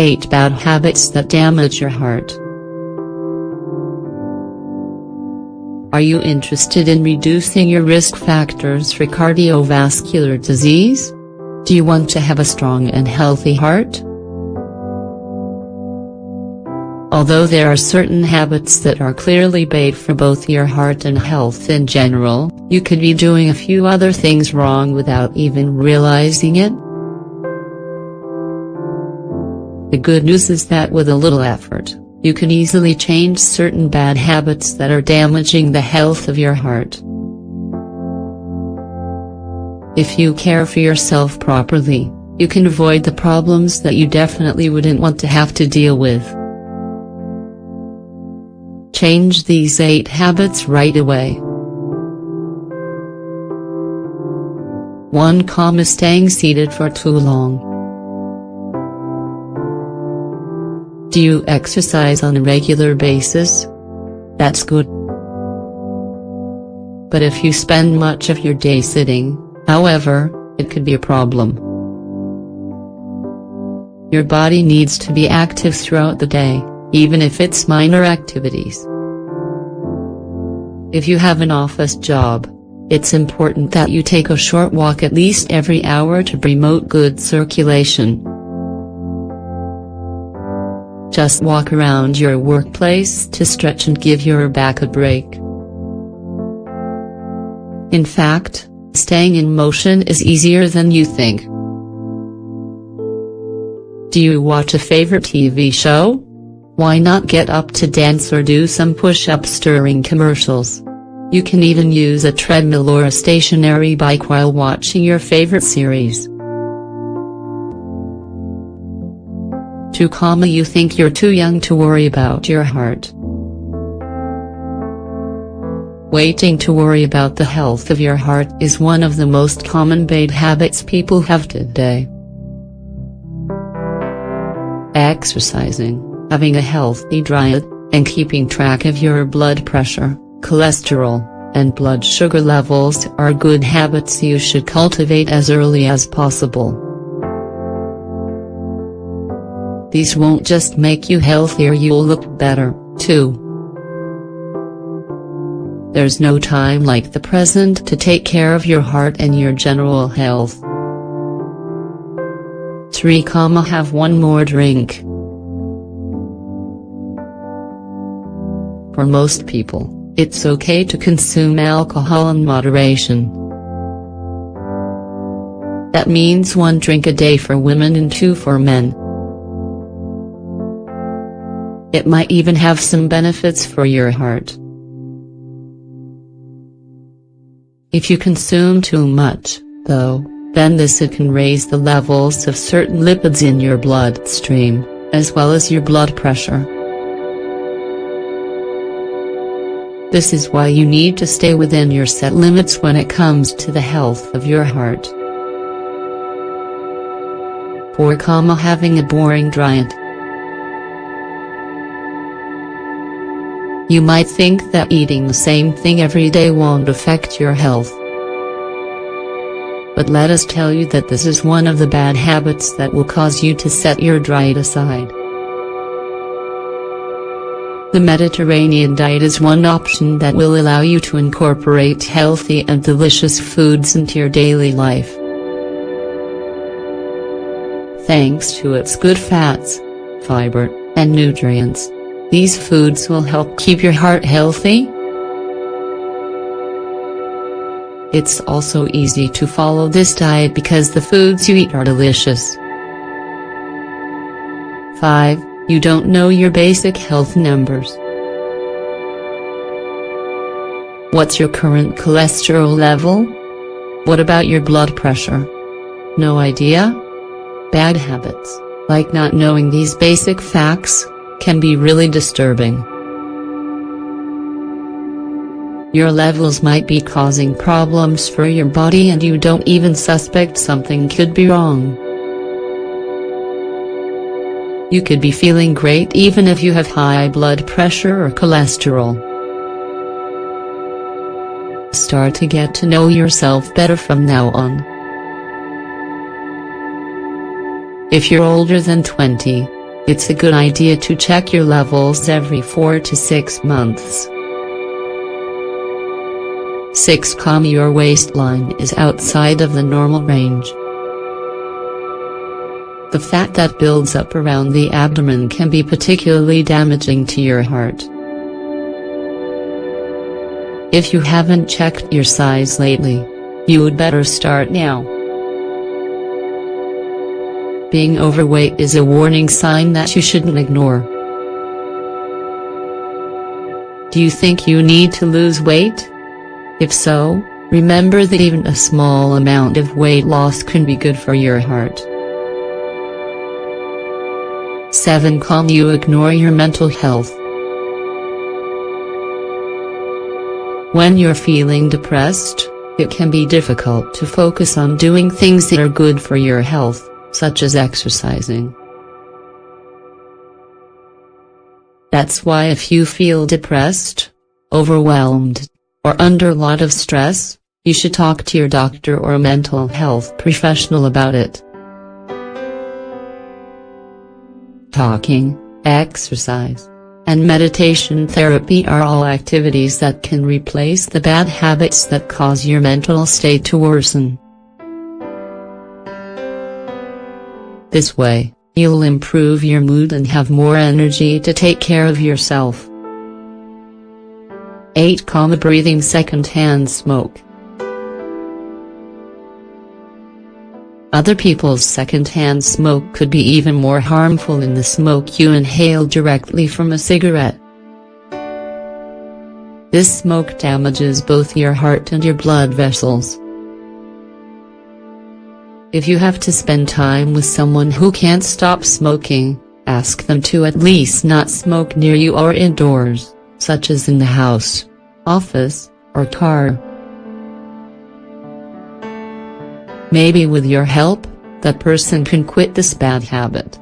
8 bad habits that damage your heart. Are you interested in reducing your risk factors for cardiovascular disease? Do you want to have a strong and healthy heart? Although there are certain habits that are clearly bad for both your heart and health in general, you could be doing a few other things wrong without even realizing it. The good news is that with a little effort, you can easily change certain bad habits that are damaging the health of your heart. If you care for yourself properly, you can avoid the problems that you definitely wouldn't want to have to deal with. Change these 8 habits right away. 1. Staying seated for too long. Do you exercise on a regular basis? That's good. But if you spend much of your day sitting, however, it could be a problem. Your body needs to be active throughout the day, even if it's minor activities. If you have an office job, it's important that you take a short walk at least every hour to promote good circulation. Just walk around your workplace to stretch and give your back a break. In fact, staying in motion is easier than you think. Do you watch a favorite TV show? Why not get up to dance or do some push-ups during commercials? You can even use a treadmill or a stationary bike while watching your favorite series. 2. You think you're too young to worry about your heart. Waiting to worry about the health of your heart is one of the most common bad habits people have today. Exercising, having a healthy diet, and keeping track of your blood pressure, cholesterol, and blood sugar levels are good habits you should cultivate as early as possible. These won't just make you healthier, you'll look better, too. There's no time like the present to take care of your heart and your general health. 3. Have one more drink. For most people, it's okay to consume alcohol in moderation. That means 1 drink a day for women and 2 for men. It might even have some benefits for your heart. If you consume too much, though, then it can raise the levels of certain lipids in your bloodstream, as well as your blood pressure. This is why you need to stay within your set limits when it comes to the health of your heart. 4. Having a boring diet. You might think that eating the same thing every day won't affect your health. But let us tell you that this is one of the bad habits that will cause you to set your diet aside. The Mediterranean diet is one option that will allow you to incorporate healthy and delicious foods into your daily life. Thanks to its good fats, fiber, and nutrients, these foods will help keep your heart healthy. It's also easy to follow this diet because the foods you eat are delicious. 5. You don't know your basic health numbers. What's your current cholesterol level? What about your blood pressure? No idea? Bad habits, like not knowing these basic facts, can be really disturbing. Your levels might be causing problems for your body and you don't even suspect something could be wrong. You could be feeling great even if you have high blood pressure or cholesterol. Start to get to know yourself better from now on. If you're older than 20, it's a good idea to check your levels every 4 to 6 months. 6. Your waistline is outside of the normal range. The fat that builds up around the abdomen can be particularly damaging to your heart. If you haven't checked your size lately, you would better start now. Being overweight is a warning sign that you shouldn't ignore. Do you think you need to lose weight? If so, remember that even a small amount of weight loss can be good for your heart. 7. You ignore your mental health. When you're feeling depressed, it can be difficult to focus on doing things that are good for your health, such as exercising. That's why if you feel depressed, overwhelmed, or under a lot of stress, you should talk to your doctor or a mental health professional about it. Talking, exercise, and meditation therapy are all activities that can replace the bad habits that cause your mental state to worsen. This way, you'll improve your mood and have more energy to take care of yourself. 8. Breathing secondhand smoke. Other people's secondhand smoke could be even more harmful than the smoke you inhale directly from a cigarette. This smoke damages both your heart and your blood vessels. If you have to spend time with someone who can't stop smoking, ask them to at least not smoke near you or indoors, such as in the house, office, or car. Maybe with your help, that person can quit this bad habit.